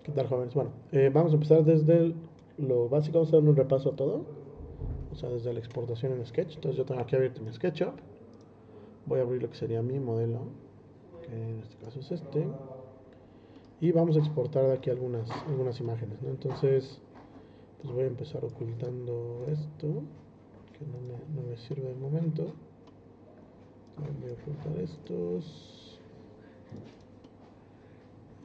¿Qué tal, jóvenes? Bueno, vamos a empezar desde lo básico, vamos a dar un repaso a todo. O sea, desde la exportación en Sketch. Entonces yo tengo aquí abierto mi SketchUp. Voy a abrir lo que sería mi modelo, que en este caso es este. Y vamos a exportar de aquí algunas imágenes, ¿no? Entonces, pues voy a empezar ocultando esto, que no me sirve de momento. Voy a ocultar estos.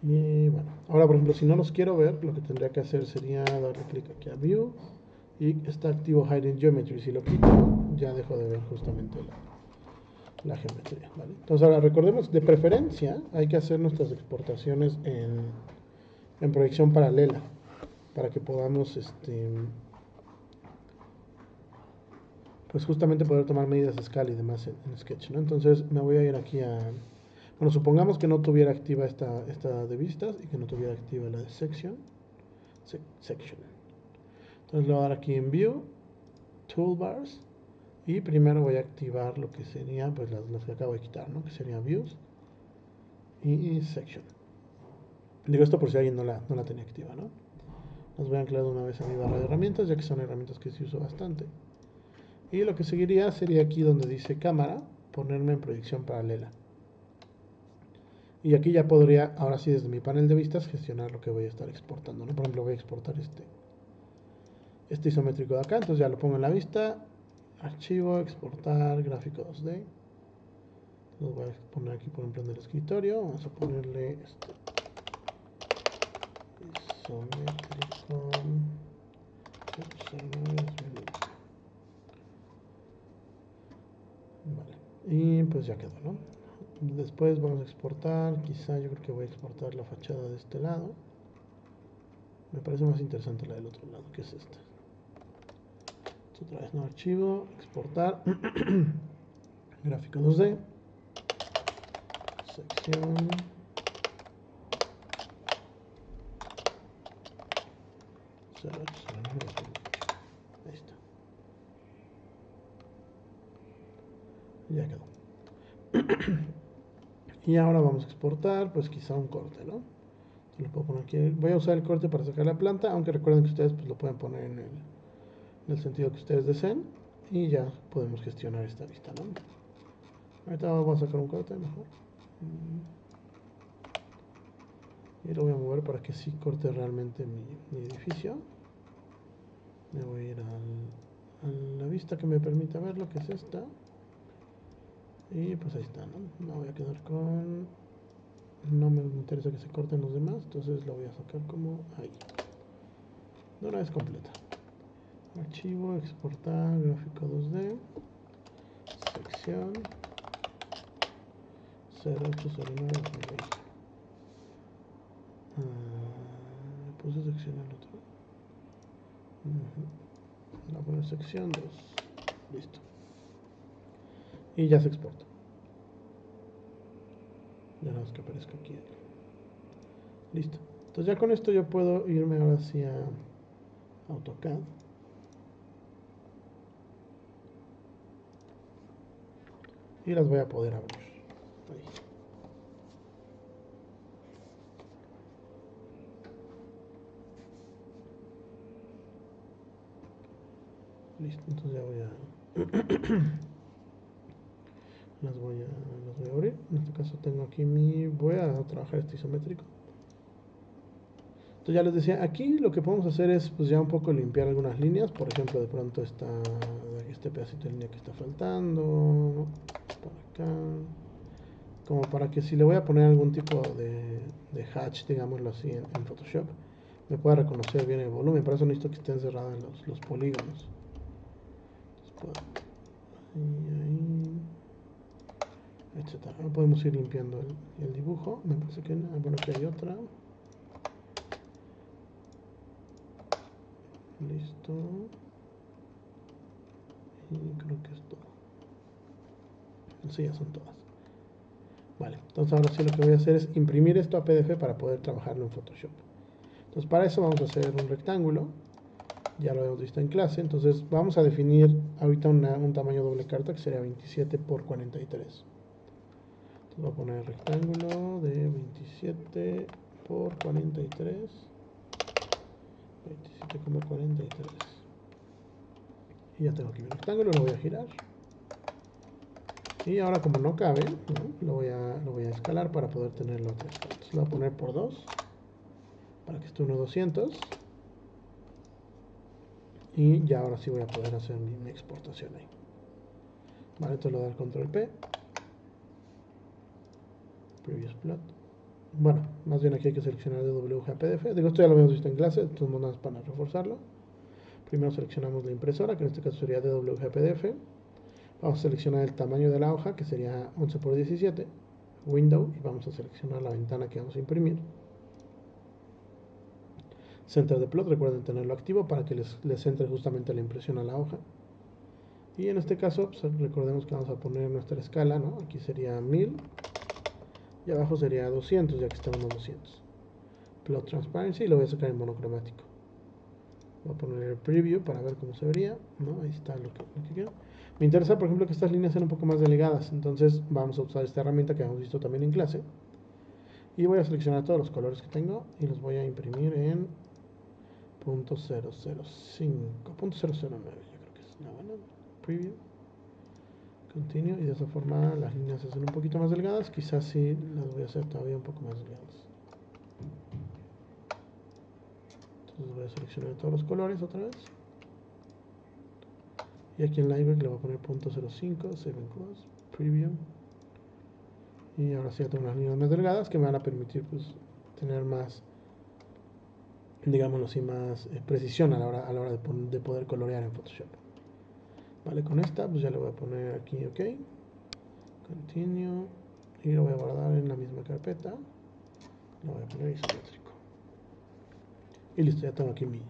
Y bueno, ahora por ejemplo, si no los quiero ver, lo que tendría que hacer sería darle clic aquí a View. Y está activo Hidden Geometry. Si lo quito, ya dejo de ver justamente la geometría, ¿vale? Entonces ahora recordemos, de preferencia hay que hacer nuestras exportaciones en proyección paralela para que podamos pues justamente poder tomar medidas de escala y demás en Sketch, ¿no? Entonces me voy a ir aquí bueno, supongamos que no tuviera activa esta de vistas y que no tuviera activa la de section. Entonces le voy a dar aquí en View, Toolbars, y primero voy a activar lo que sería pues las que acabo de quitar, ¿no? Que sería Views y Section. Digo esto por si alguien no la tenía activa, ¿no? Las voy a anclar de una vez a mi barra de herramientas, ya que son herramientas que sí uso bastante. Y lo que seguiría sería aquí donde dice cámara, ponerme en proyección paralela. Y aquí ya podría, ahora sí desde mi panel de vistas, gestionar lo que voy a estar exportando, ¿no? Por ejemplo, voy a exportar este isométrico de acá, entonces ya lo pongo en la vista, archivo, exportar, gráfico 2D. Lo voy a poner aquí, por ejemplo, en el escritorio. Vamos a ponerle isométrico. Vale. Y pues ya quedó, ¿no? Después vamos a exportar. Quizá yo creo que voy a exportar la fachada de este lado. Me parece más interesante la del otro lado, que es esta. Otra vez, no, archivo, exportar. Gráfico 2D. Sección. Ahí está. Ya quedó. Y ahora vamos a exportar, pues quizá un corte, ¿no? Lo puedo poner aquí. Voy a usar el corte para sacar la planta, aunque recuerden que ustedes pues, lo pueden poner en el sentido que ustedes deseen. Y ya podemos gestionar esta vista, ¿no? Ahorita vamos a sacar un corte mejor. Y lo voy a mover para que sí corte realmente mi edificio. Me voy a ir a la vista que me permita ver lo que es esta. Y pues ahí está, ¿no? Me voy a quedar con... No me interesa que se corten los demás, entonces lo voy a sacar como ahí. De una vez completa. Archivo, exportar, gráfico 2D. Sección 0809 2020. Le puse sección al otro. Voy a poner sección 2. Listo. Y ya se exporta. Ya nada más que aparezca aquí. Listo. Entonces ya con esto yo puedo irme ahora hacia AutoCAD. Y las voy a poder abrir. Ahí. Listo, entonces ya voy a... las voy a abrir. En este caso tengo aquí voy a trabajar este isométrico. Entonces ya les decía, aquí lo que podemos hacer es pues ya un poco limpiar algunas líneas. Por ejemplo, de pronto está este pedacito de línea que está faltando. Por acá. Como para que si le voy a poner algún tipo de hatch, digámoslo así, en Photoshop, me pueda reconocer bien el volumen. Para eso necesito que estén cerrados los polígonos. Entonces, ahí, etcétera. Ahora podemos ir limpiando el dibujo. Me parece que bueno, aquí hay otra. Listo. Y creo que es todo. Sí, ya son todas. Vale, entonces ahora sí lo que voy a hacer es imprimir esto a PDF para poder trabajarlo en Photoshop. Entonces para eso vamos a hacer un rectángulo. Ya lo hemos visto en clase. Entonces vamos a definir ahorita un tamaño doble carta que sería 27 por 43. Entonces voy a poner rectángulo de 27 por 43, 27,43. Y ya tengo aquí mi rectángulo, lo voy a girar. Y ahora como no cabe, ¿no? Lo voy a escalar para poder tenerlo a 3 cuartos. Lo voy a poner por 2, para que esté 1,200. Y ya ahora sí voy a poder hacer mi exportación ahí. Vale, entonces le voy a dar control P. Previous plot. Bueno, más bien aquí hay que seleccionar DWG a PDF. Digo, esto ya lo habíamos visto en clase, entonces no nada más para reforzarlo. Primero seleccionamos la impresora, que en este caso sería DWG a PDF. Vamos a seleccionar el tamaño de la hoja, que sería 11 por 17. Window, y vamos a seleccionar la ventana que vamos a imprimir. Center the plot, recuerden tenerlo activo para que les entre justamente la impresión a la hoja. Y en este caso, pues, recordemos que vamos a poner nuestra escala, ¿no? Aquí sería 1000 y abajo sería 200, ya que estamos en 200. Plot Transparency, y lo voy a sacar en monocromático. Voy a poner el preview para ver cómo se vería, ¿no? Ahí está lo que quiero. Me interesa, por ejemplo, que estas líneas sean un poco más delgadas, entonces vamos a usar esta herramienta que hemos visto también en clase. Y voy a seleccionar todos los colores que tengo y los voy a imprimir en .005, .009, yo creo que es la buena. Preview. Continue, y de esa forma las líneas se hacen un poquito más delgadas, quizás sí las voy a hacer todavía un poco más delgadas. Entonces voy a seleccionar todos los colores otra vez. Y aquí en Library le voy a poner .05, Save and Close, Preview. Y ahora sí ya tengo unas líneas más delgadas que me van a permitir pues tener más, digámoslo así, más precisión a la hora de poder colorear en Photoshop. Vale, con esta pues ya le voy a poner aquí OK. Continue. Y lo voy a guardar en la misma carpeta. Lo voy a poner isométrico. Y listo, ya tengo aquí mi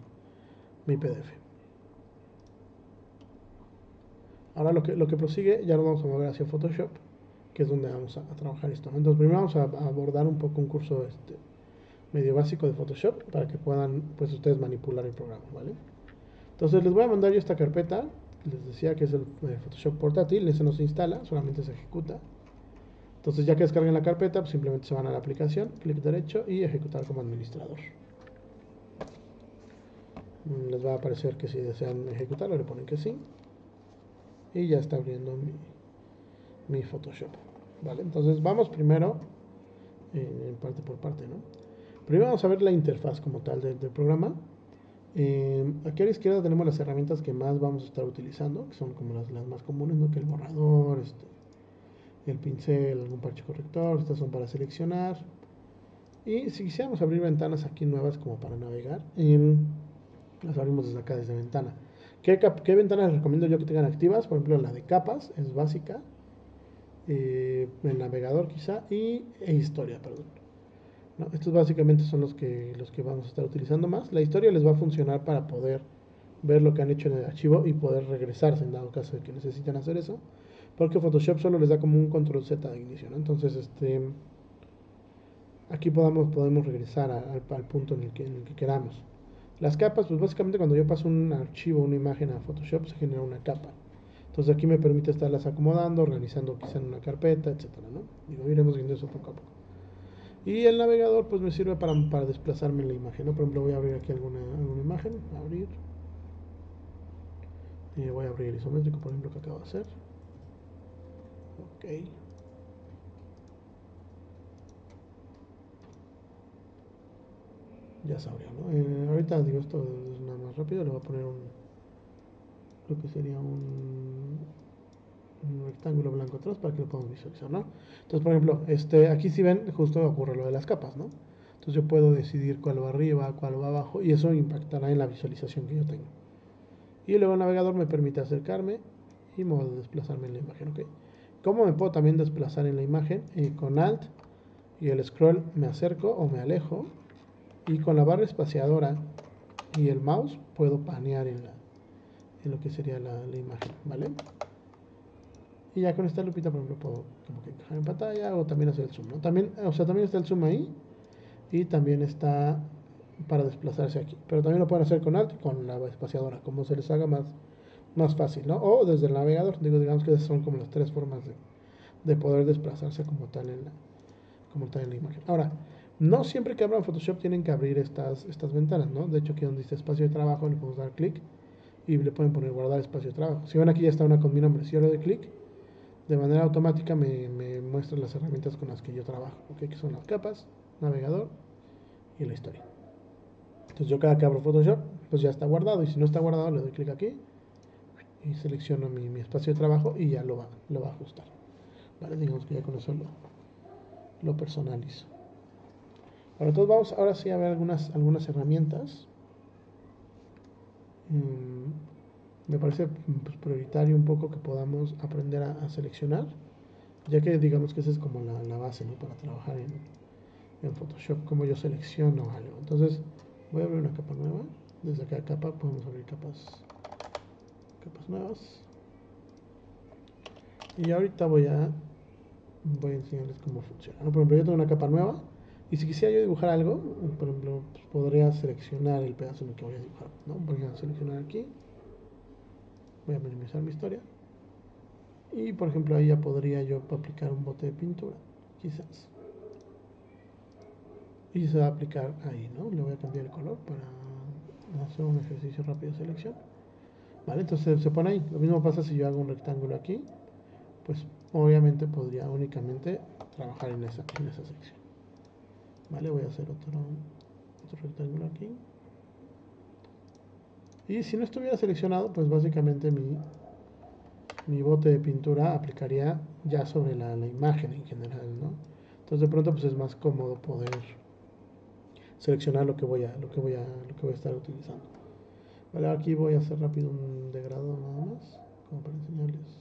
PDF. Ahora lo que prosigue, ya lo vamos a mover hacia Photoshop, que es donde vamos a trabajar esto. Entonces primero vamos a abordar un poco un curso medio básico de Photoshop para que puedan pues ustedes manipular el programa, ¿vale? Entonces les voy a mandar yo esta carpeta, les decía que es el Photoshop portátil, ese no se instala, solamente se ejecuta. Entonces ya que descarguen la carpeta, pues simplemente se van a la aplicación, clic derecho y ejecutar como administrador. Les va a aparecer que si desean ejecutarlo le ponen que sí. Y ya está abriendo mi Photoshop. Vale, entonces vamos primero parte por parte, ¿no? Primero vamos a ver la interfaz como tal del programa. Aquí a la izquierda tenemos las herramientas que más vamos a estar utilizando, que son como las más comunes, ¿no? Que el borrador, el pincel, algún parche corrector, estas son para seleccionar. Y si quisiéramos abrir ventanas aquí nuevas como para navegar, las abrimos desde acá, desde ventana. ¿Qué ventanas les recomiendo yo que tengan activas? Por ejemplo, la de capas, es básica. El navegador quizá, e historia, perdón. ¿No? Estos básicamente son los que vamos a estar utilizando más. La historia les va a funcionar para poder ver lo que han hecho en el archivo y poder regresarse en dado caso de que necesiten hacer eso. Porque Photoshop solo les da como un control Z de inicio, ¿no? Entonces, aquí podemos regresar al punto en el que queramos. Las capas, pues básicamente cuando yo paso un archivo, una imagen a Photoshop, se genera una capa. Entonces aquí me permite estarlas acomodando, organizando quizá en una carpeta, etcétera, ¿no? Digo, iremos viendo eso poco a poco. Y el navegador pues me sirve para desplazarme en la imagen, ¿no? Por ejemplo, voy a abrir aquí alguna imagen, abrir. Y voy a abrir el isométrico, por ejemplo, que acabo de hacer. Ok. Ya se abrió, ¿no? Ahorita digo esto es nada más rápido, le voy a poner lo que sería un rectángulo blanco atrás para que lo podamos visualizar, ¿no? Entonces, por ejemplo, aquí si ven, justo ocurre lo de las capas, ¿no? Entonces yo puedo decidir cuál va arriba, cuál va abajo, y eso impactará en la visualización que yo tengo. Y luego el navegador me permite acercarme y desplazarme en la imagen, ¿ok? ¿Cómo me puedo también desplazar en la imagen? Con Alt y el scroll me acerco o me alejo, y con la barra espaciadora y el mouse puedo panear en lo que sería la imagen, ¿vale? Y ya con esta lupita, por ejemplo, puedo como que encajar en pantalla o también hacer el zoom, ¿no? También está el zoom ahí y también está para desplazarse aquí. Pero también lo pueden hacer con Alt y con la espaciadora, como se les haga más fácil, ¿no? O desde el navegador, digamos que esas son como las tres formas de poder desplazarse como tal en la imagen. Ahora, No siempre que abran Photoshop tienen que abrir estas ventanas, ¿no? De hecho, aquí donde dice espacio de trabajo le podemos dar clic y le pueden poner guardar espacio de trabajo. Si ven, aquí ya está una con mi nombre. Si yo le doy clic, de manera automática me muestra las herramientas con las que yo trabajo, ¿ok? Que son las capas, navegador y la historia. Entonces yo cada que abro Photoshop, pues ya está guardado, y si no está guardado le doy clic aquí y selecciono mi espacio de trabajo y ya lo va a ajustar. Vale, digamos que ya con eso lo personalizo. Bueno, entonces vamos ahora sí a ver algunas herramientas. Me parece pues, prioritario un poco que podamos aprender a seleccionar, ya que digamos que esa es como la base, ¿no? Para trabajar en Photoshop, como yo selecciono algo. Entonces voy a abrir una capa nueva. Desde cada capa podemos abrir capas nuevas. Y ahorita voy a enseñarles cómo funciona, ¿no? Por ejemplo, yo tengo una capa nueva y si quisiera yo dibujar algo, por ejemplo, pues podría seleccionar el pedazo en el que voy a dibujar, ¿no? Voy a seleccionar aquí, voy a minimizar mi historia y por ejemplo ahí ya podría yo aplicar un bote de pintura, quizás, y se va a aplicar ahí, ¿no? Le voy a cambiar el color para hacer un ejercicio rápido de selección. Vale, entonces se pone ahí. Lo mismo pasa si yo hago un rectángulo aquí, pues obviamente podría únicamente trabajar en esa sección. Vale, voy a hacer otro rectángulo aquí. Y si no estuviera seleccionado, pues básicamente mi bote de pintura aplicaría ya sobre la imagen en general, ¿no? Entonces de pronto pues es más cómodo poder seleccionar lo que voy a estar utilizando. Vale, aquí voy a hacer rápido un degradado nada más, como para enseñarles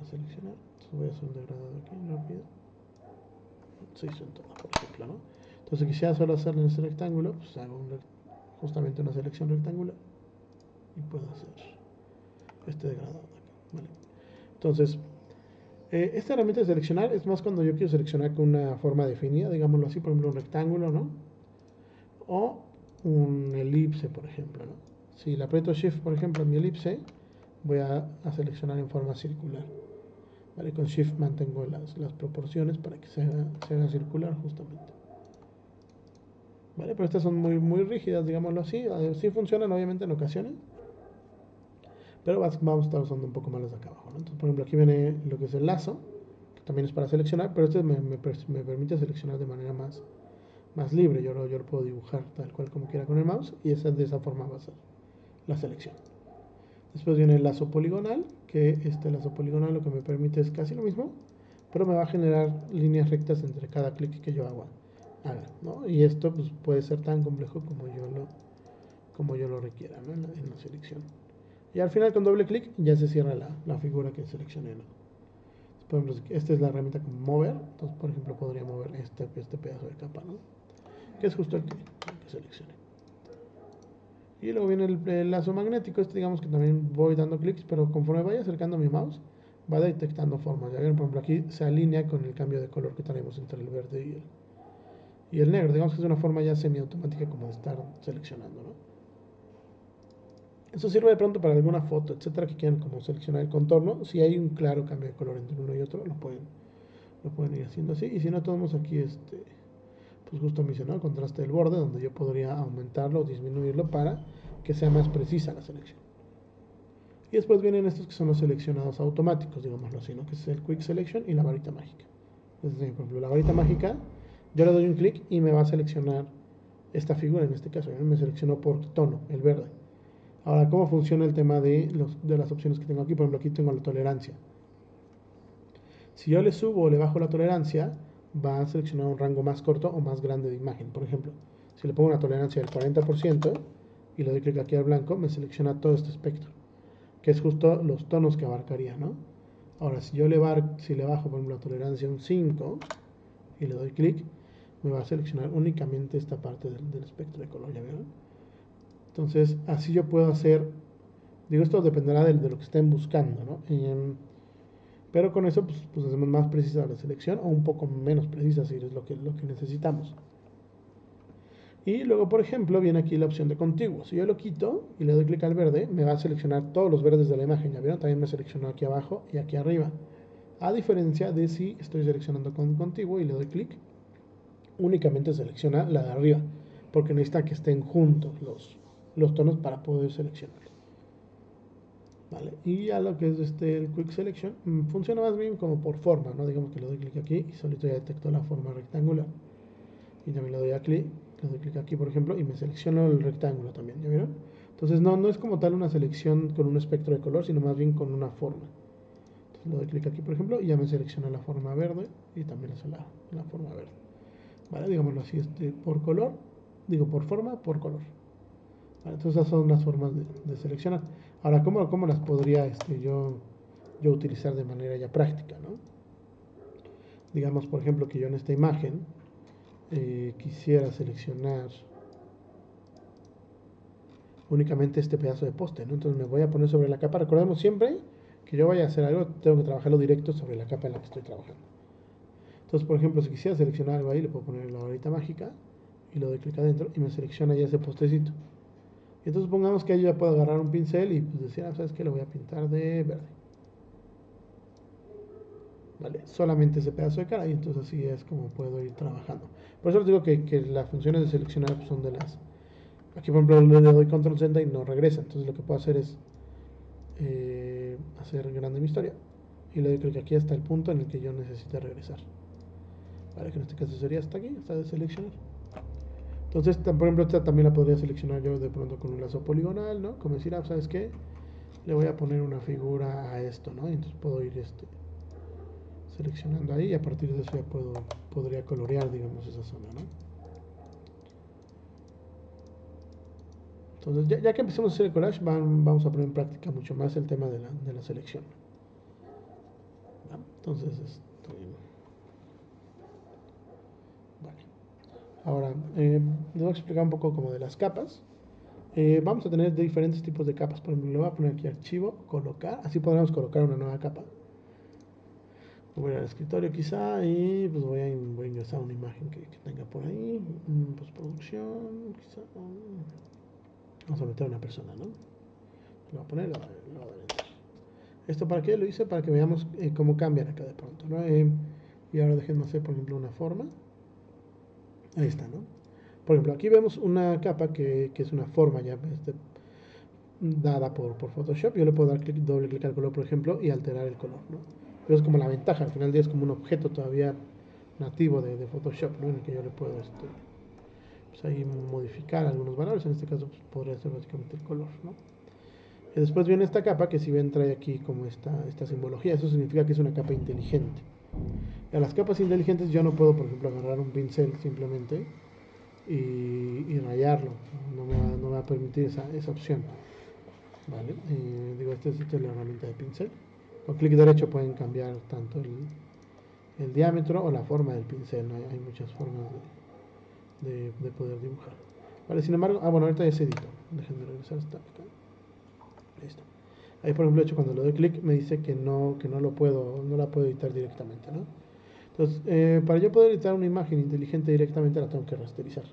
a seleccionar. Entonces voy a hacer un degradado aquí rápido. Se hizo en todo, por ejemplo, ¿no? Entonces si quisiera solo hacerlo en este rectángulo, pues hago justamente una selección rectangular y puedo hacer este degradado de acá, ¿vale? Entonces, esta herramienta de seleccionar es más cuando yo quiero seleccionar con una forma definida, digámoslo así, por ejemplo un rectángulo, ¿no? O un elipse, por ejemplo, ¿no? Si le aprieto Shift, por ejemplo, en mi elipse, voy a seleccionar en forma circular. ¿Vale? Con Shift mantengo las proporciones para que se haga circular justamente. ¿Vale? Pero estas son muy rígidas, digámoslo así. Sí funcionan obviamente en ocasiones, pero vamos a estar usando un poco más las de acá abajo, ¿no? Entonces, por ejemplo, aquí viene lo que es el lazo, que también es para seleccionar, pero este me permite seleccionar de manera más libre. Yo lo puedo dibujar tal cual como quiera con el mouse y de esa forma va a ser la selección. Después viene el lazo poligonal, que este lazo poligonal lo que me permite es casi lo mismo, pero me va a generar líneas rectas entre cada clic que yo haga, ¿no? Y esto pues, puede ser tan complejo como yo lo requiera, ¿no? en la selección. Y al final con doble clic ya se cierra la figura que seleccioné, ¿no? Por ejemplo, esta es la herramienta como mover, entonces por ejemplo podría mover este pedazo de capa, ¿no? Que es justo el que seleccioné. Y luego viene el lazo magnético, este digamos que también voy dando clics, pero conforme vaya acercando mi mouse, va detectando formas. Ya ven, por ejemplo, aquí se alinea con el cambio de color que tenemos entre el verde y el negro. Digamos que es una forma ya semiautomática como de estar seleccionando, ¿no? Eso sirve de pronto para alguna foto, etcétera, que quieran como seleccionar el contorno. Si hay un claro cambio de color entre uno y otro, lo pueden ir haciendo así. Y si no, tenemos aquí pues justo mencionado, contraste del borde, donde yo podría aumentarlo o disminuirlo para que sea más precisa la selección. Y después vienen estos que son los seleccionados automáticos, digámoslo así, ¿no? Que es el Quick Selection y la varita mágica. Es decir, por ejemplo, la varita mágica, yo le doy un clic y me va a seleccionar esta figura, en este caso, me seleccionó por tono, el verde. Ahora, ¿cómo funciona el tema de las opciones que tengo aquí? Por ejemplo, aquí tengo la tolerancia. Si yo le subo o le bajo la tolerancia, va a seleccionar un rango más corto o más grande de imagen. Por ejemplo, si le pongo una tolerancia del 40% y le doy clic aquí al blanco, me selecciona todo este espectro, que es justo los tonos que abarcaría, ¿no? Ahora, si le bajo, por ejemplo, la tolerancia a un 5 y le doy clic, me va a seleccionar únicamente esta parte del espectro de color, ¿ya vieron? Entonces, así yo puedo hacer, digo, esto dependerá de lo que estén buscando, ¿no? Pero con eso, pues hacemos más precisa la selección o un poco menos precisa si es lo que necesitamos. Y luego, por ejemplo, viene aquí la opción de contiguo. Si yo lo quito y le doy clic al verde, me va a seleccionar todos los verdes de la imagen. ¿Ya vieron? También me seleccionó aquí abajo y aquí arriba. A diferencia de si estoy seleccionando con contiguo y le doy clic, únicamente selecciona la de arriba, porque necesita que estén juntos los tonos para poder seleccionarlos. ¿Vale? Y ya lo que es el Quick Selection funciona más bien como por forma, ¿no? Digamos que le doy clic aquí y solito ya detectó la forma rectangular. Y también le doy clic aquí, por ejemplo, y me selecciono el rectángulo también, ¿ya vieron? Entonces no es como tal una selección con un espectro de color, sino más bien con una forma. Entonces le doy clic aquí, por ejemplo, y ya me selecciona la forma verde y también es la forma verde. ¿Vale? Digámoslo así, por color, por forma, por color. ¿Vale? Entonces esas son las formas de seleccionar. Ahora, ¿cómo las podría yo utilizar de manera ya práctica, ¿no? Digamos, por ejemplo, que yo en esta imagen quisiera seleccionar únicamente este pedazo de poste, ¿no? Entonces me voy a poner sobre la capa. Recordemos siempre que yo vaya a hacer algo, tengo que trabajarlo directo sobre la capa en la que estoy trabajando. Entonces, por ejemplo, si quisiera seleccionar algo ahí, le puedo poner la varita mágica y le doy clic adentro y me selecciona ya ese postecito. Y entonces pongamos que yo ya puedo agarrar un pincel y pues decir, ¿sabes qué? Lo voy a pintar de verde. ¿Vale? Solamente ese pedazo de cara y entonces así es como puedo ir trabajando. Por eso les digo que las funciones de seleccionar son de las... Aquí por ejemplo le doy control Z y no regresa, entonces lo que puedo hacer es hacer grande mi historia y le doy clic aquí hasta el punto en el que yo necesite regresar. Vale, que en este caso sería hasta aquí, hasta de seleccionar. Entonces, por ejemplo, esta también la podría seleccionar yo de pronto con un lazo poligonal, ¿no? Como decir, ¿sabes qué? Le voy a poner una figura a esto, ¿no? Y entonces puedo ir seleccionando ahí y a partir de eso ya podría colorear, digamos, esa zona, ¿no? Entonces, ya que empecemos a hacer el collage, vamos a poner en práctica mucho más el tema de la selección. ¿Va? Entonces, vale. Ahora, les voy a explicar un poco como de las capas. Vamos a tener diferentes tipos de capas. Por ejemplo, le voy a poner aquí archivo, colocar. Así podremos colocar una nueva capa. Voy al escritorio quizá y pues voy a ingresar una imagen que tenga por ahí. Postproducción, quizá. Vamos a meter a una persona, ¿no? Lo voy a poner, lo voy a dar enter. ¿Esto para qué? Lo hice para que veamos cómo cambian acá de pronto, ¿no? Y ahora déjenme hacer, por ejemplo, una forma. Ahí está, ¿no? Por ejemplo, aquí vemos una capa que es una forma ya dada por Photoshop. Yo le puedo dar doble clic al color, por ejemplo, y alterar el color, ¿no? Pero es como la ventaja, al final del día es como un objeto todavía nativo de Photoshop, ¿no? En el que yo le puedo pues ahí modificar algunos valores. En este caso pues, podría ser básicamente el color, ¿no? Y después viene esta capa que si ven trae aquí como esta simbología. Eso significa que es una capa inteligente. A las capas inteligentes yo no puedo, por ejemplo, agarrar un pincel simplemente y rayarlo. No me va a permitir esa opción. ¿Vale? Esta es la herramienta de pincel. Con clic derecho pueden cambiar tanto el diámetro o la forma del pincel, ¿no? Hay muchas formas de poder dibujar. Vale, sin embargo, bueno, ahorita ya se editó. Déjenme regresar hasta acá. Listo. Ahí, por ejemplo, de hecho, cuando le doy clic me dice que no la puedo editar directamente, ¿no? Entonces, para yo poder editar una imagen inteligente directamente la tengo que rasterizar.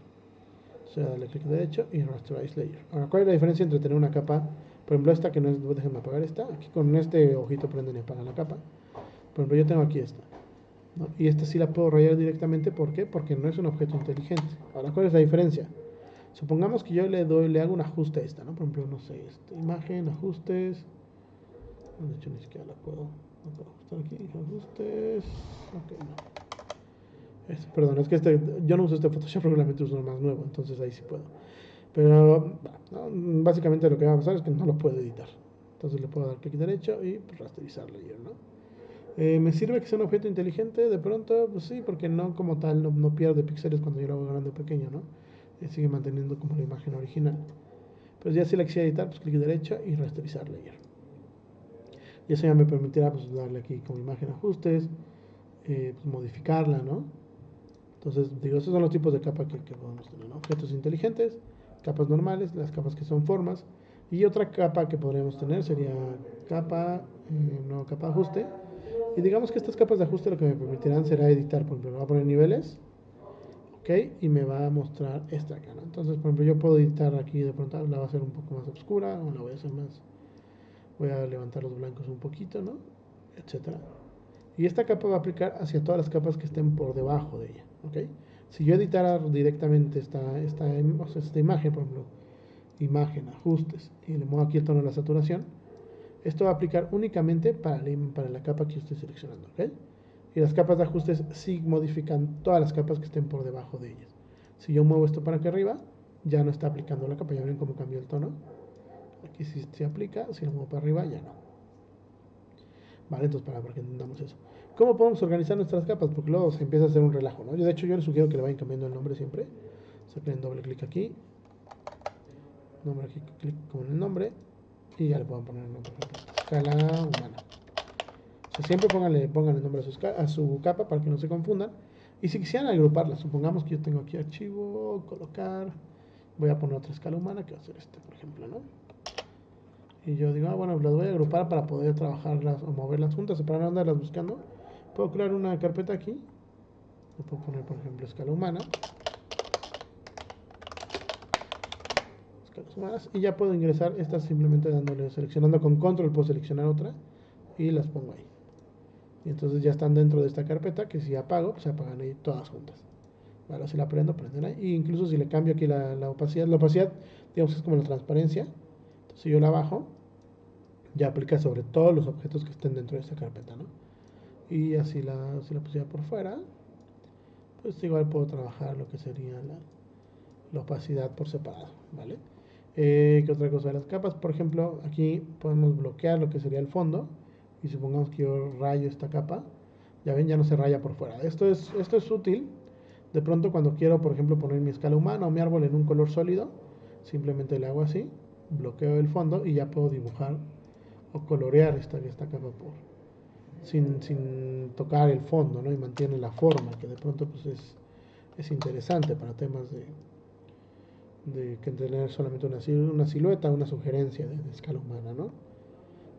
O sea, darle clic derecho y rasterize layer. Ahora, ¿cuál es la diferencia entre tener una capa? Por ejemplo, esta que no es, déjenme apagar esta. Aquí con este ojito prenden y apagan la capa. Por ejemplo, yo tengo aquí esta, ¿no? Y esta sí la puedo rayar directamente. ¿Por qué? Porque no es un objeto inteligente. Ahora, ¿cuál es la diferencia? Supongamos que yo le hago un ajuste a esta, ¿no? Por ejemplo, no sé, imagen, ajustes. De hecho, ni siquiera la puedo ajustar aquí. Ajustes. Ok, no. Perdón, es que yo no uso este Photoshop, regularmente uso uno más nuevo, entonces ahí sí puedo. Pero ¿no? Básicamente lo que va a pasar es que no lo puedo editar. Entonces le puedo dar clic derecho y pues, rasterizar layer, ¿no? ¿Me sirve que sea un objeto inteligente? De pronto, pues sí, porque no como tal, no pierde píxeles cuando yo lo hago grande o pequeño, ¿no? Sigue manteniendo como la imagen original. Pero ya si la quisiera editar, pues clic derecho y rasterizar layer. Y eso ya me permitirá pues darle aquí como imagen ajustes, pues, modificarla, ¿no? Entonces, digo, esos son los tipos de capas que podemos tener, ¿no? Objetos inteligentes, capas normales, las capas que son formas. Y otra capa que podríamos tener sería capa, no capa de ajuste. Y digamos que estas capas de ajuste lo que me permitirán será editar. Por ejemplo, me va a poner niveles, ¿ok? Y me va a mostrar esta acá, ¿no? Entonces, por ejemplo, yo puedo editar aquí de pronto, la voy a hacer un poco más oscura, o la voy a hacer más, voy a levantar los blancos un poquito, ¿no? Etcétera. Y esta capa va a aplicar hacia todas las capas que estén por debajo de ella, ¿ok? Si yo editara directamente esta imagen, por ejemplo, imagen, ajustes, y le muevo aquí el tono de la saturación, esto va a aplicar únicamente para la capa que yo estoy seleccionando, ¿ok? Y las capas de ajustes sí modifican todas las capas que estén por debajo de ellas. Si yo muevo esto para acá arriba, ya no está aplicando la capa, ya ven cómo cambió el tono. Aquí sí se aplica, si lo muevo para arriba ya no. Vale, entonces para que entendamos eso. ¿Cómo podemos organizar nuestras capas? Porque luego se empieza a hacer un relajo, ¿no? De hecho, yo les sugiero que le vayan cambiando el nombre siempre. Saquen doble clic aquí, nombre aquí, clic con el nombre, y ya le pueden poner el nombre, por ejemplo, escala humana. O sea, siempre pónganle el nombre a su capa para que no se confundan. Y si quisieran agruparlas, supongamos que yo tengo aquí archivo, colocar, voy a poner otra escala humana, que va a ser este, por ejemplo, ¿no? Y yo digo, bueno, las voy a agrupar para poder trabajarlas o moverlas juntas, para no andarlas buscando. Puedo crear una carpeta aquí, le puedo poner, por ejemplo, escala humana, escalas humanas, y ya puedo ingresar estas simplemente seleccionando con control, puedo seleccionar otra y las pongo ahí. Y entonces ya están dentro de esta carpeta, que si apago, pues se apagan ahí todas juntas. Ahora si la prendo, prenden ahí. Y incluso si le cambio aquí la opacidad, digamos que es como la transparencia. Entonces si yo la bajo, ya aplica sobre todos los objetos que estén dentro de esta carpeta, ¿no? Y así si la pusiera por fuera, pues igual puedo trabajar lo que sería la opacidad por separado, ¿vale? ¿Qué otra cosa de las capas? Por ejemplo, aquí podemos bloquear lo que sería el fondo. Y supongamos que yo rayo esta capa, ya ven, ya no se raya por fuera. Esto es útil de pronto cuando quiero, por ejemplo, poner mi escala humana o mi árbol en un color sólido. Simplemente le hago así, bloqueo el fondo y ya puedo dibujar o colorear esta capa sin tocar el fondo, ¿no? Y mantiene la forma, que de pronto pues es interesante para temas de que tener solamente una silueta, una sugerencia de escala humana, ¿no?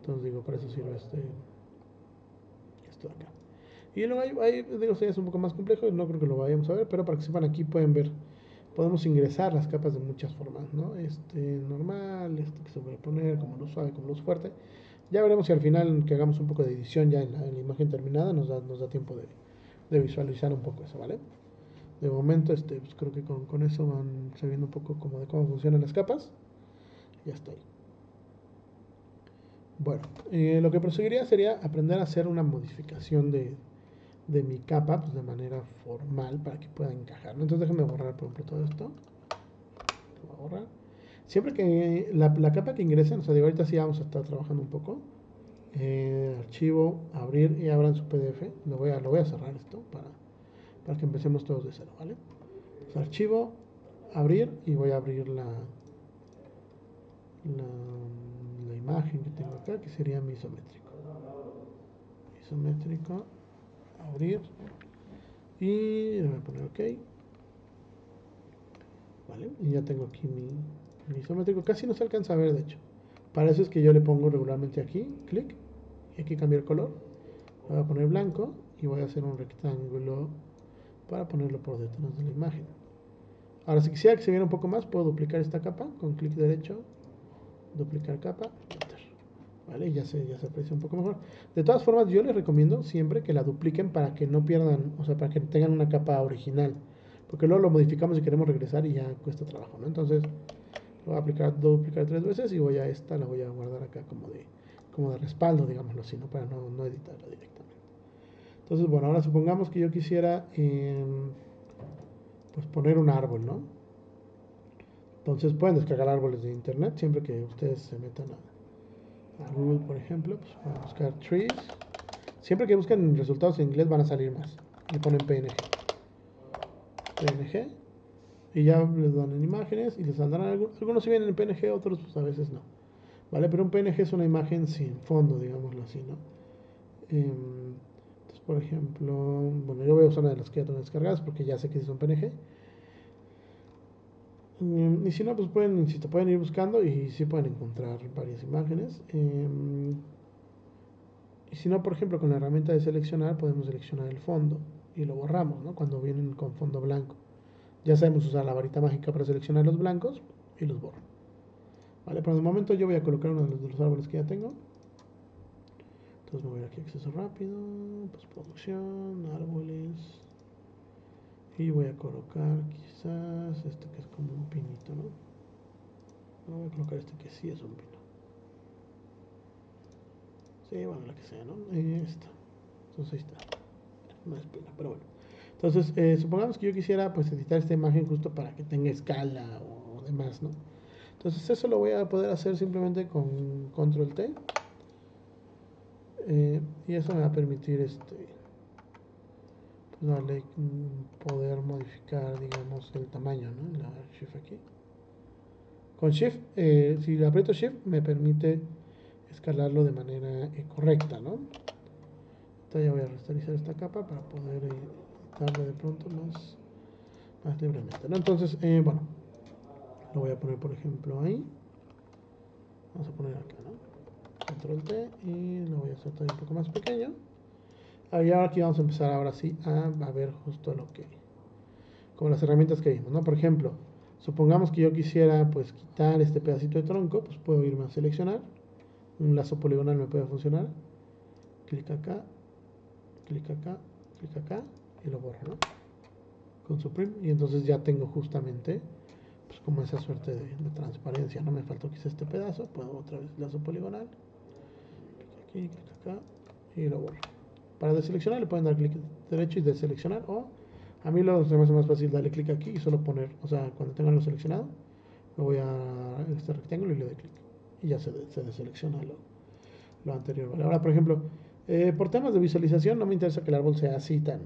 Entonces digo, para eso sirve esto de acá. Y luego digo, sí, es un poco más complejo, no creo que lo vayamos a ver, pero para que sepan aquí pueden ver, podemos ingresar las capas de muchas formas, ¿no? Normal, que sobreponer, como luz suave, como luz fuerte. Ya veremos si al final que hagamos un poco de edición ya en la imagen terminada nos da tiempo de visualizar un poco eso, ¿vale? De momento, pues creo que con eso van sabiendo un poco como de cómo funcionan las capas. Ya está ahí. Bueno, lo que proseguiría sería aprender a hacer una modificación de mi capa pues de manera formal para que pueda encajar, ¿no? Entonces déjenme borrar por ejemplo todo esto. Voy a borrar. Siempre que la capa que ingresen, o sea, digo, ahorita sí vamos a estar trabajando un poco. Archivo, abrir y abran su PDF. Lo voy a cerrar esto para que empecemos todos de cero, ¿vale? Pues, archivo, abrir y voy a abrir la imagen que tengo acá, que sería mi isométrico. Isométrico, abrir y le voy a poner OK. ¿Vale? Y ya tengo aquí mi isométrico. Casi no se alcanza a ver, de hecho. Para eso es que yo le pongo regularmente aquí, clic, y aquí cambia el color. Voy a poner blanco y voy a hacer un rectángulo para ponerlo por detrás de la imagen. Ahora, si quisiera que se viera un poco más, puedo duplicar esta capa con clic derecho, duplicar capa, enter. ¿Vale? Y ya se aprecia un poco mejor. De todas formas, yo les recomiendo siempre que la dupliquen para que no pierdan, o sea, para que tengan una capa original. Porque luego lo modificamos y queremos regresar y ya cuesta trabajo, ¿no? Entonces, lo voy a duplicar 3 veces y la voy a guardar acá como de respaldo, digámoslo así, ¿no? Para no editarla directamente. Entonces, bueno, ahora supongamos que yo quisiera pues poner un árbol, ¿no? Entonces pueden descargar árboles de internet siempre que ustedes se metan a Google, por ejemplo, pues van a buscar trees. Siempre que busquen resultados en inglés van a salir más. Y ponen PNG. PNG. Y ya les dan en imágenes y les saldrán algunos si vienen en PNG, otros pues a veces no. ¿Vale? Pero un PNG es una imagen sin fondo, digámoslo así, ¿no? Entonces, por ejemplo, bueno, yo voy a usar una de las que ya tengo descargadas porque ya sé que es un PNG. Y si no, pues pueden ir buscando y sí pueden encontrar varias imágenes. Y si no, por ejemplo, con la herramienta de seleccionar, podemos seleccionar el fondo y lo borramos, ¿no? Cuando vienen con fondo blanco. Ya sabemos usar la varita mágica para seleccionar los blancos y los borro. Vale, pero de momento yo voy a colocar uno de los árboles que ya tengo. Entonces me voy aquí a acceso rápido, postproducción, árboles. Y voy a colocar quizás este que es como un pinito, ¿no? No, voy a colocar este que sí es un pino. Sí, bueno, la que sea, ¿no? Esta. Entonces ahí está. No es pino, pero bueno. Entonces, supongamos que yo quisiera pues editar esta imagen justo para que tenga escala o demás, ¿no? Entonces eso lo voy a poder hacer simplemente con control T. Y eso me va a permitir pues darle poder modificar, digamos, el tamaño, ¿no? La Shift aquí. Con Shift, si aprieto Shift, me permite escalarlo de manera correcta, ¿no? Entonces ya voy a restaurizar esta capa para poder darle de pronto más libremente, ¿no? Entonces, bueno, lo voy a poner, por ejemplo, ahí. Vamos a poner acá, ¿no? Control T y lo voy a hacer todavía un poco más pequeño. Y ahora aquí vamos a empezar ahora sí a ver justo lo que, como las herramientas que vimos, ¿no? Por ejemplo, supongamos que yo quisiera pues quitar este pedacito de tronco, pues puedo irme a seleccionar. Un lazo poligonal me puede funcionar. Clic acá, clic acá, clic acá y lo borro, ¿no? Con Supreme y entonces ya tengo justamente pues como esa suerte de transparencia, no me faltó quizá este pedazo, puedo otra vez lazo poligonal, clic aquí, clic acá y lo borro. Para deseleccionar le pueden dar clic derecho y deseleccionar, o a mí lo se me hace más fácil darle clic aquí y solo poner, o sea, cuando tenga algo seleccionado, me voy a este rectángulo y le doy clic y ya se deselecciona lo anterior, ¿vale? Ahora, por ejemplo, por temas de visualización no me interesa que el árbol sea así tan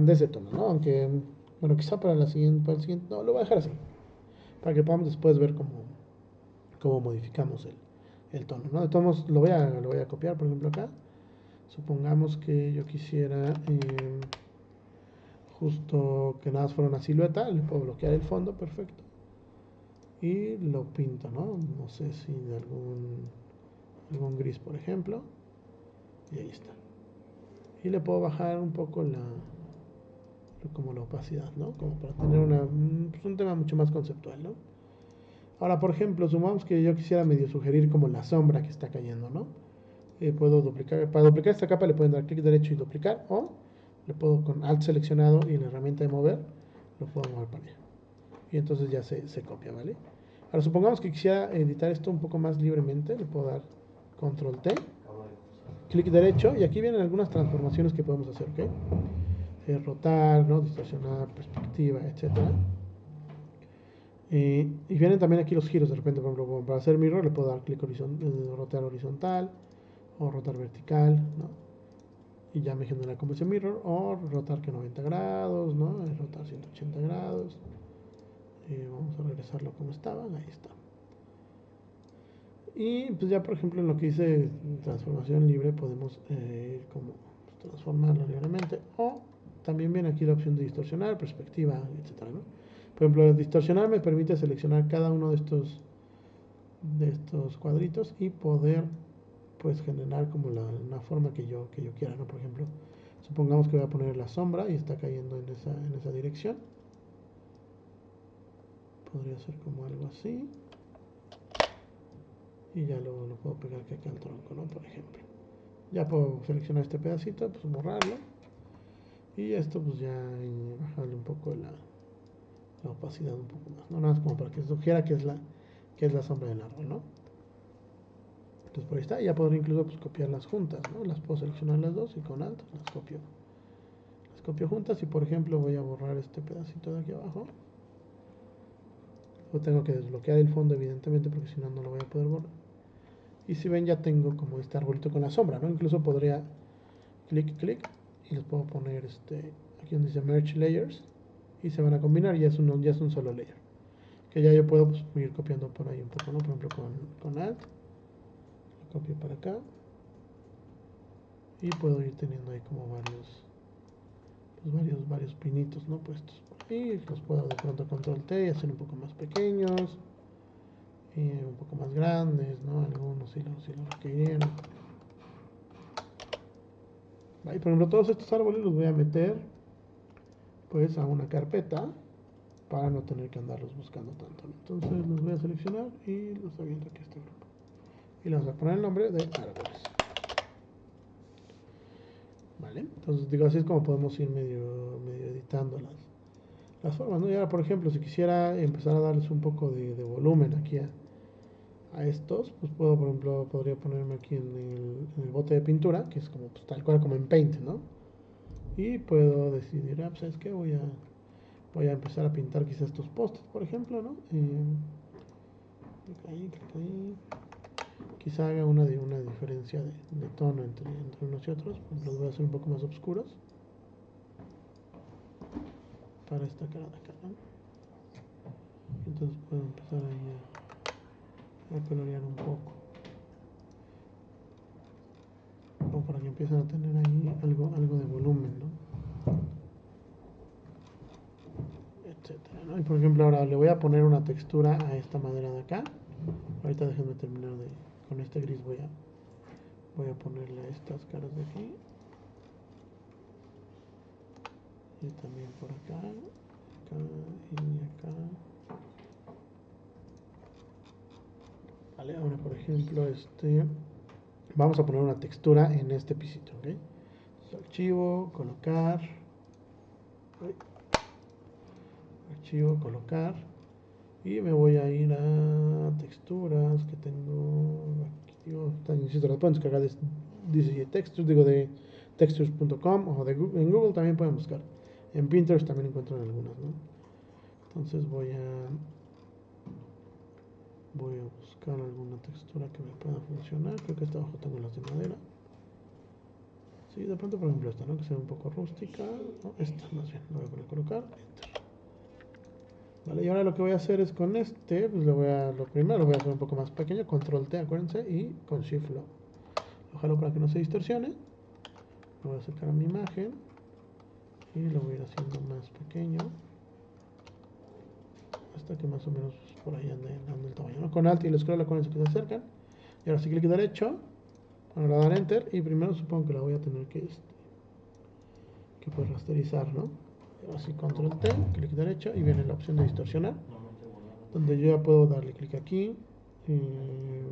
de ese tono, ¿no? Aunque, bueno, quizá para el siguiente, no, lo voy a dejar así, para que podamos después ver cómo modificamos el tono, ¿no? De todos modos, lo voy a copiar, por ejemplo, acá. Supongamos que yo quisiera justo que nada más fuera una silueta, le puedo bloquear el fondo, perfecto. Y lo pinto, ¿no? No sé si de algún gris, por ejemplo. Y ahí está. Y le puedo bajar un poco como la opacidad, ¿no? Como para tener pues un tema mucho más conceptual, ¿no? Ahora, por ejemplo, sumamos que yo quisiera medio sugerir como la sombra que está cayendo, ¿no? Puedo duplicar, para duplicar esta capa le pueden dar clic derecho y duplicar, o le puedo con Alt seleccionado y en la herramienta de mover, lo puedo mover para allá. Y entonces ya se copia, ¿vale? Ahora, supongamos que quisiera editar esto un poco más libremente, le puedo dar Control T, clic derecho, y aquí vienen algunas transformaciones que podemos hacer, ¿ok? Rotar, ¿no? Distorsionar, perspectiva, etcétera. Y vienen también aquí los giros de repente, por ejemplo, como para hacer mirror le puedo dar clic rotar horizontal o rotar vertical, ¿no? Y ya me genera como ese mirror, o rotar que 90 grados, ¿no? Rotar 180 grados. Vamos a regresarlo como estaba, ahí está. Y pues ya por ejemplo en lo que hice transformación libre podemos como transformarlo libremente, o también viene aquí la opción de distorsionar, perspectiva, etcétera, ¿no? Por ejemplo, distorsionar me permite seleccionar cada uno de estos cuadritos y poder pues generar como una forma que yo quiera, ¿no? Por ejemplo, supongamos que voy a poner la sombra y está cayendo en esa dirección. Podría ser como algo así. Y ya lo puedo pegar aquí al tronco, ¿no? Por ejemplo. Ya puedo seleccionar este pedacito, pues borrarlo. Y esto pues ya bajarle un poco la opacidad un poco más, ¿no? Nada más como para que sugiera que es la sombra del árbol, ¿no? Entonces por ahí está, ya podré incluso pues, copiarlas juntas, ¿no? Las puedo seleccionar las dos y con Alt las copio juntas. Y por ejemplo voy a borrar este pedacito de aquí abajo. Lo tengo que desbloquear el fondo evidentemente porque si no, no lo voy a poder borrar. Y si ven ya tengo como este arbolito con la sombra, ¿no? Incluso podría clic y les puedo poner aquí donde dice Merge Layers y se van a combinar y ya es un solo layer. Que ya yo puedo pues, ir copiando por ahí un poco, ¿no? Por ejemplo con Alt, lo copio para acá y puedo ir teniendo ahí como varios pinitos, ¿no? Puestos por ahí, los puedo de pronto Control T y hacer un poco más pequeños, un poco más grandes, ¿no? Algunos si lo requirieran. Y por ejemplo todos estos árboles los voy a meter pues a una carpeta para no tener que andarlos buscando tanto, ¿no? Entonces los voy a seleccionar y los aviento aquí a este grupo y les voy a poner el nombre de árboles. ¿vale? Entonces digo, así es como podemos ir medio editando las formas, ¿no? Y ahora, por ejemplo, si quisiera empezar a darles un poco de volumen aquí a estos, pues puedo, por ejemplo, podría ponerme aquí en el bote de pintura, que es como pues, tal cual como en Paint, ¿no? Y puedo decidir, pues es que voy a empezar a pintar quizás estos postes, por ejemplo, ¿no? Clic ahí. Quizá haga una diferencia de tono entre unos y otros, los voy a hacer un poco más oscuros para esta cara de acá, ¿no? Entonces puedo empezar ahí a colorear un poco, como para que empiecen a tener ahí algo de volumen, ¿no? Etcétera, ¿no? Y por ejemplo ahora le voy a poner una textura a esta madera de acá. Ahorita déjenme terminar con este gris, voy a ponerle estas caras de aquí. Y también por acá y acá. Vale, ahora por ejemplo vamos a poner una textura en este pisito, ¿ok? Entonces, archivo, colocar, y me voy a ir a texturas que tengo aquí, insisto, las pueden descargar de Textures, digo de textures.com o en Google también pueden buscar. En Pinterest también encuentran algunas, ¿no? Entonces voy a buscar alguna textura que me pueda funcionar. Creo que esta abajo tengo las de madera. Sí, de pronto por ejemplo esta, ¿no? Que sea un poco rústica. No, esta más bien, la voy a poner colocar. Enter. Vale, y ahora lo que voy a hacer es con pues lo primero lo voy a hacer un poco más pequeño, control T, acuérdense, y con shift lo jalo para que no se distorsione. Lo voy a acercar a mi imagen y lo voy a ir haciendo más pequeño hasta que más o menos por ahí ande el tamaño, ¿no? Con Alt y el scroll, acuérdense que se acercan. Y ahora sí clic derecho, ahora dar Enter, y primero supongo que la voy a tener que pues rasterizar, ¿no? Ahora sí, control T, clic derecho, y viene la opción de distorsionar, donde yo ya puedo darle clic aquí y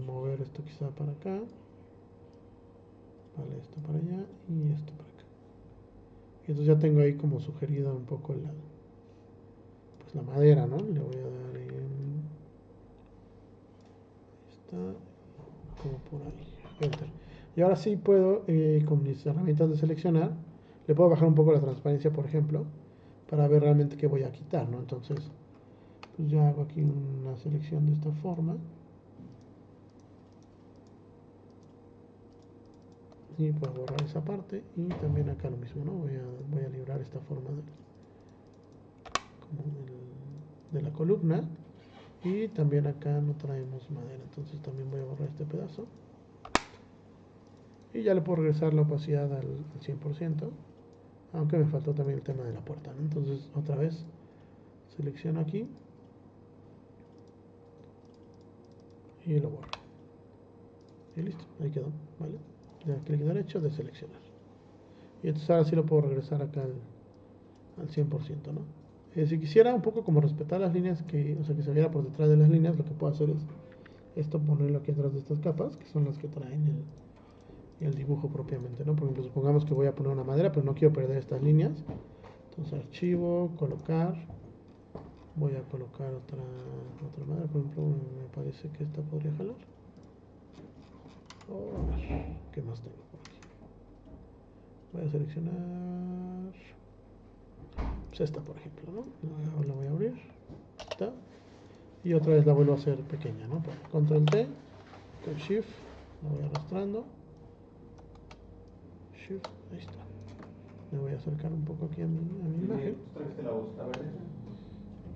mover esto quizá para acá, vale, esto para allá y esto para acá. Y entonces ya tengo ahí como sugerido un poco pues la madera, ¿no? Le voy a dar está como por ahí, Enter. Y ahora sí puedo, con mis herramientas de seleccionar, le puedo bajar un poco la transparencia, por ejemplo, para ver realmente qué voy a quitar, ¿no? Entonces, pues ya hago aquí una selección de esta forma. Y puedo borrar esa parte. Y también acá lo mismo, ¿no? Voy a librar esta forma de la columna. Y también acá no traemos madera. Entonces también voy a borrar este pedazo. Y ya le puedo regresar la opacidad al 100%. Aunque me faltó también el tema de la puerta, ¿no? Entonces otra vez selecciono aquí. Y lo borro. Y listo, ahí quedó, ¿vale? Ya clic derecho de seleccionar. Y entonces ahora sí lo puedo regresar acá al 100%, ¿no? Si quisiera un poco como respetar las líneas, o sea, que se viera por detrás de las líneas, lo que puedo hacer es esto, ponerlo aquí atrás de estas capas, que son las que traen el dibujo propiamente, ¿no? Por ejemplo, supongamos que voy a poner una madera, pero no quiero perder estas líneas. Entonces, archivo, colocar. Voy a colocar otra madera, por ejemplo, me parece que esta podría jalar. A ver, ¿qué más tengo por aquí? Voy a seleccionar pues esta, por ejemplo, ¿no? La voy a abrir. Está. Y otra vez la vuelvo a hacer pequeña, ¿no? Control T, con Shift, la voy arrastrando. Shift, ahí está. Me voy a acercar un poco aquí a mi imagen.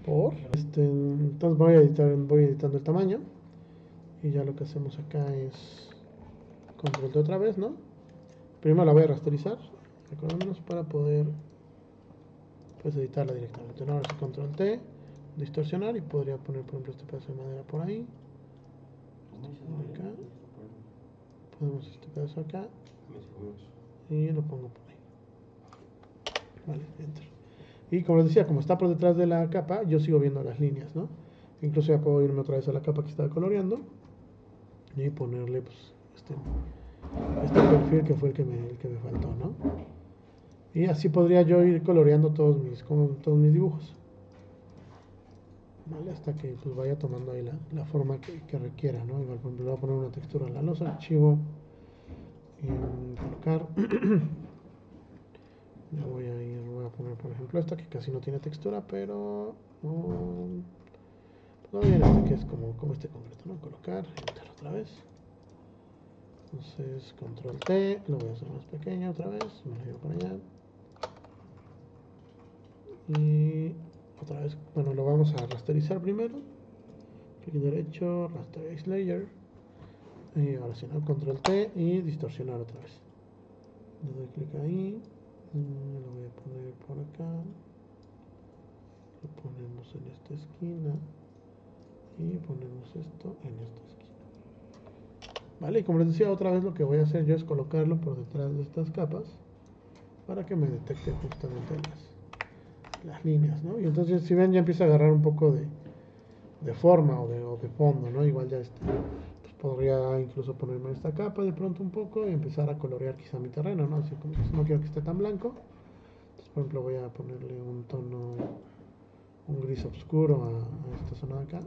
Entonces voy editando el tamaño. Y ya lo que hacemos acá es Control T otra vez, ¿no? Primero la voy a rasterizar, recordándonos para poder pues editarla directamente. Ahora sí, Control T, distorsionar, y podría poner por ejemplo este pedazo de madera por ahí. Por acá. Ponemos este pedazo acá. Y lo pongo por ahí. Vale, Enter. Y como les decía, como está por detrás de la capa, yo sigo viendo las líneas, ¿no? Incluso ya puedo irme otra vez a la capa que estaba coloreando y ponerle pues este perfil que fue el que me faltó, ¿no? Y así podría yo ir coloreando todos mis dibujos. ¿Vale? Hasta que pues vaya tomando ahí la forma que requiera, ¿no? Igual, por ejemplo, voy a poner una textura en la losa, archivo, colocar. Voy a poner, por ejemplo, esta que casi no tiene textura, pero no bien este que es como este concreto, ¿no? Colocar, enter otra vez. Entonces, control T, lo voy a hacer más pequeño otra vez, me lo llevo para allá. Y otra vez, bueno, lo vamos a rasterizar primero. Clic derecho, rasterize layer. Y ahora sí, ¿no? Control T y distorsionar otra vez. Le doy clic ahí. Lo voy a poner por acá. Lo ponemos en esta esquina. Y ponemos esto en esta esquina. Vale, y como les decía, otra vez lo que voy a hacer yo es colocarlo por detrás de estas capas para que me detecte justamente las líneas, ¿no? Y entonces, si ven, ya empieza a agarrar un poco de forma o de fondo, ¿no? Igual ya pues podría incluso ponerme esta capa de pronto un poco y empezar a colorear quizá mi terreno, ¿no? Así como que no quiero que esté tan blanco. Entonces, por ejemplo, voy a ponerle un tono, un gris oscuro a esta zona de acá.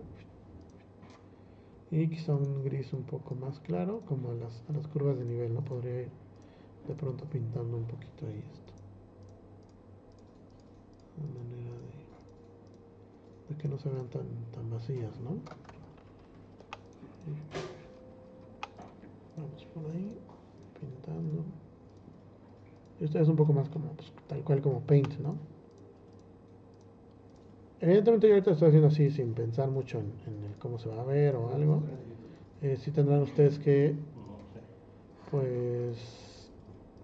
Y quizá un gris un poco más claro, como a las curvas de nivel, ¿no? Podría ir de pronto pintando un poquito ahí esto. De manera de que no se vean tan vacías, ¿no? Vamos por ahí, pintando. Esto es un poco más como, pues, tal cual como Paint, ¿no? Evidentemente yo ahorita estoy haciendo así sin pensar mucho en el cómo se va a ver o algo. Sí tendrán ustedes que, pues,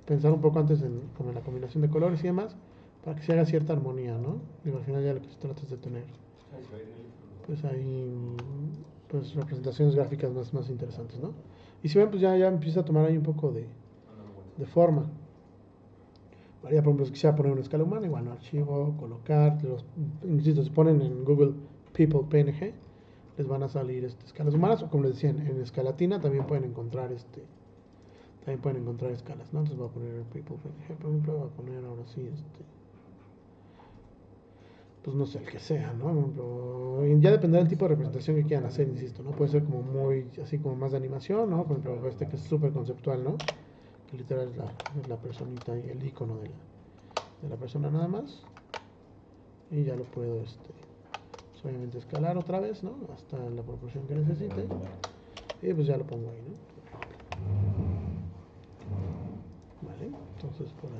pensar un poco antes como en la combinación de colores y demás, para que se haga cierta armonía, ¿no? Digo, al final ya lo que se trata es de tener, pues ahí, pues representaciones gráficas más interesantes, ¿no? Y si ven, pues ya empieza a tomar ahí un poco de forma. Vale, ya por ejemplo, si quisiera poner una escala humana, igual, ¿no? Archivo, colocar, insisto, si ponen en Google People PNG, les van a salir escalas humanas, o como les decía, en escalatina también pueden encontrar escalas, ¿no? Entonces voy a poner People PNG, por ejemplo, voy a poner ahora sí pues no sé, el que sea, ¿no? Por ejemplo, ya dependerá del tipo de representación que quieran hacer, insisto, ¿no? Puede ser como muy, así como más de animación, ¿no? Por ejemplo, este que es súper conceptual, ¿no? Que literal es la personita y el icono de la persona nada más. Y ya lo puedo, pues obviamente escalar otra vez, ¿no? Hasta la proporción que necesite. Y pues ya lo pongo ahí, ¿no? Vale, entonces por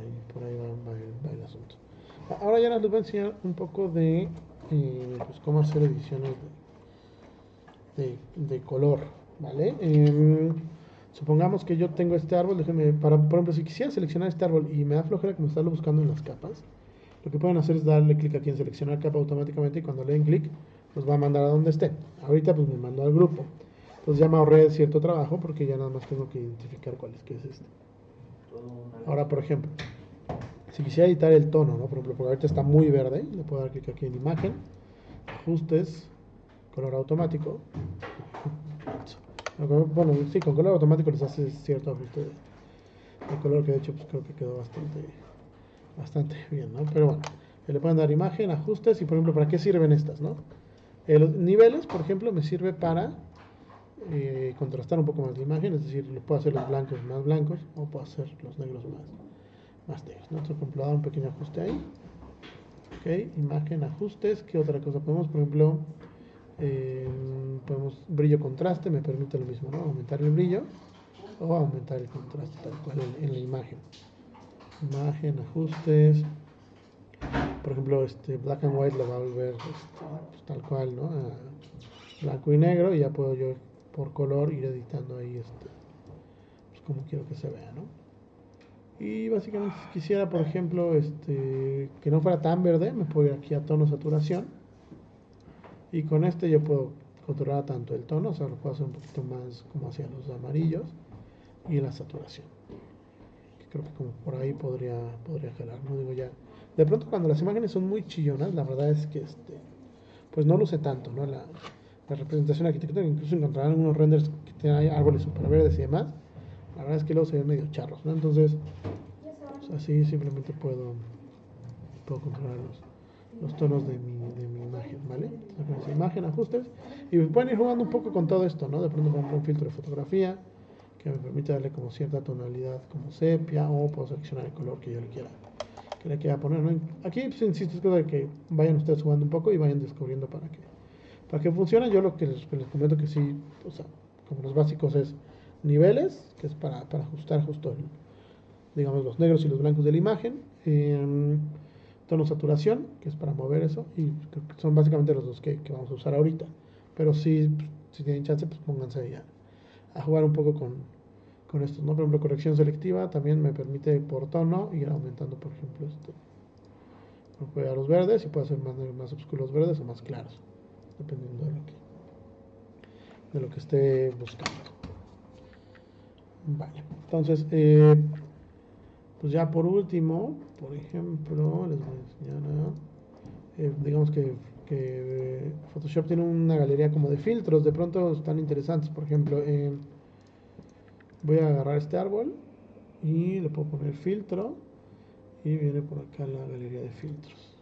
ahí va el asunto. Ahora ya les voy a enseñar un poco de pues cómo hacer ediciones de color, ¿vale? Supongamos que yo tengo este árbol, déjenme, por ejemplo, si quisiera seleccionar este árbol y me da flojera como estarlo buscando en las capas, lo que pueden hacer es darle clic aquí en seleccionar capa automáticamente y cuando le den clic nos va a mandar a donde esté. Ahorita pues me mandó al grupo. Entonces ya me ahorré cierto trabajo porque ya nada más tengo que identificar cuál es este. Ahora, por ejemplo, si quisiera editar el tono, ¿no? Por ejemplo, porque ahorita está muy verde, le puedo dar clic aquí en imagen, ajustes, color automático. Bueno, sí, con color automático les hace cierto ajuste de color que de hecho pues creo que quedó bastante bien, ¿no? Pero bueno, le pueden dar imagen, ajustes y por ejemplo, ¿para qué sirven estas, no? Los niveles, por ejemplo, me sirve para contrastar un poco más la imagen, es decir, puedo hacer los blancos más blancos o puedo hacer los negros más negros, ¿no? Entonces, por ejemplo, dar un pequeño ajuste ahí. Ok, imagen, ajustes, ¿qué otra cosa podemos? Por ejemplo, podemos brillo contraste, me permite lo mismo, ¿no? Aumentar el brillo o aumentar el contraste tal cual en la imagen. Imagen, ajustes, por ejemplo, black and white lo va a volver pues, tal cual, ¿no? Blanco y negro y ya puedo yo por color ir editando ahí pues como quiero que se vea, ¿no? Y básicamente si quisiera, por ejemplo, que no fuera tan verde, me puedo ir aquí a tono saturación y con yo puedo controlar tanto el tono, o sea, lo puedo hacer un poquito más como hacia los amarillos y la saturación. Que creo que como por ahí podría jalar, no digo ya. De pronto cuando las imágenes son muy chillonas, la verdad es que pues no luce tanto, ¿no? La representación arquitectónica, incluso encontrarán unos renders que tienen árboles super verdes y demás, la verdad es que luego se ven medio charros, ¿no? Entonces, Pues así simplemente puedo controlar los tonos de mi imagen, ¿vale? Con esa imagen, ajustes, y pueden ir jugando un poco con todo esto, ¿no? De pronto, por ejemplo, un filtro de fotografía que me permite darle como cierta tonalidad como sepia, o puedo seleccionar el color que yo le quiera poner, ¿no? Aquí, pues, insisto, es cosa de que vayan ustedes jugando un poco y vayan descubriendo para que funcione. Yo lo que les comento que sí, o sea, como los básicos es niveles, que es para ajustar justo digamos, los negros y los blancos de la imagen. Tono saturación, que es para mover eso, y creo que son básicamente los dos que vamos a usar ahorita. Pero si tienen chance, pues pónganse ya a jugar un poco con estos, ¿no? Por ejemplo, corrección selectiva también me permite por tono ir aumentando, por ejemplo, a los verdes, y puedo hacer más oscuros verdes o más claros, dependiendo de lo que esté buscando. Vale, entonces, pues ya por último, por ejemplo, les voy a enseñar digamos que Photoshop tiene una galería como de filtros, de pronto están interesantes. Por ejemplo, voy a agarrar este árbol y le puedo poner filtro, y viene por acá la galería de filtros.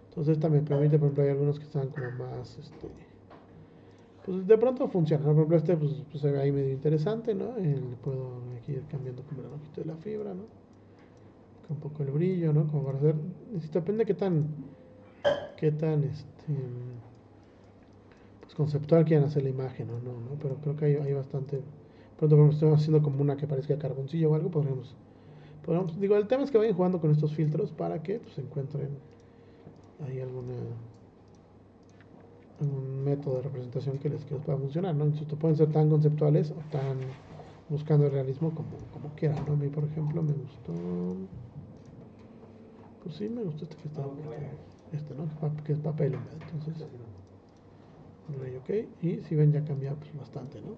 Entonces esta me permite, por ejemplo, hay algunos que están como más, pues de pronto funciona, ¿no? Por ejemplo, pues se ve ahí medio interesante, ¿no? Le puedo aquí ir cambiando como el longitud de la fibra, ¿no? Un poco el brillo, ¿no? Como para hacer, depende de qué tan pues conceptual quieran hacer la imagen o no, ¿no? Pero creo que hay bastante. Pronto estamos haciendo como una que parezca carboncillo o algo, digo, el tema es que vayan jugando con estos filtros para que pues encuentren ahí algún método de representación que les pueda funcionar, ¿no? Entonces, pueden ser tan conceptuales o tan buscando el realismo como quieran, ¿no? A mí, por ejemplo, me gustó, pues sí, me gustó este que estaba, ¿no? Que es papel húmedo. Entonces, ok, y si ven ya cambia pues bastante, ¿no?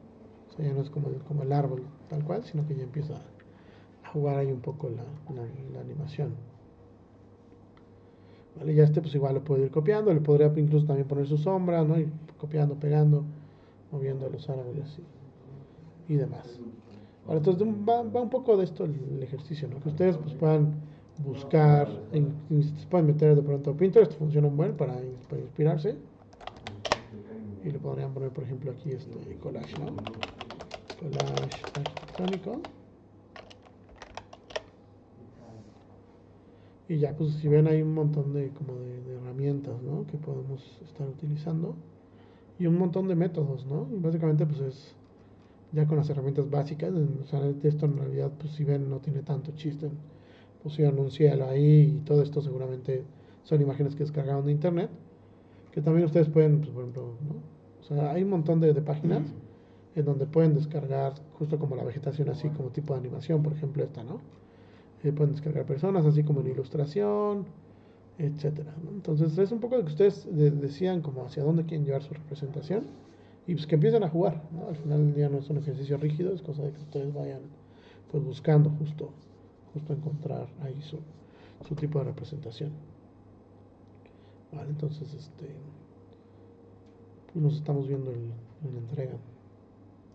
O sea, ya no es como el árbol tal cual, sino que ya empieza a jugar ahí un poco la animación. ¿Vale? Ya pues igual lo puedo ir copiando, le podría incluso también poner su sombra, ¿no? Ir copiando, pegando, moviendo los árboles y demás. Vale, entonces va un poco de esto el ejercicio, ¿no? Que ustedes pues puedan buscar, se pueden meter de pronto. Pinterest funciona un buen para inspirarse, y le podrían poner, por ejemplo, aquí collage, ¿no? Collage arquitectónico. Y ya, pues si ven, hay un montón de herramientas, ¿no? Que podemos estar utilizando, y un montón de métodos, ¿no? Y básicamente pues es ya con las herramientas básicas. O sea, esto en realidad, pues si ven, no tiene tanto chiste. Pusieron un cielo ahí y todo esto seguramente son imágenes que descargaron de internet, que también ustedes pueden, pues, por ejemplo, ¿no? O sea, hay un montón de páginas en donde pueden descargar justo como la vegetación, así como tipo de animación, por ejemplo esta, ¿no? Pueden descargar personas así como en ilustración, etcétera, ¿no? Entonces es un poco lo que ustedes decían, como hacia dónde quieren llevar su representación, y pues que empiecen a jugar, ¿no? Al final del día no es un ejercicio rígido, es cosa de que ustedes vayan pues buscando justo encontrar ahí su tipo de representación. Vale, entonces nos estamos viendo en la entrega.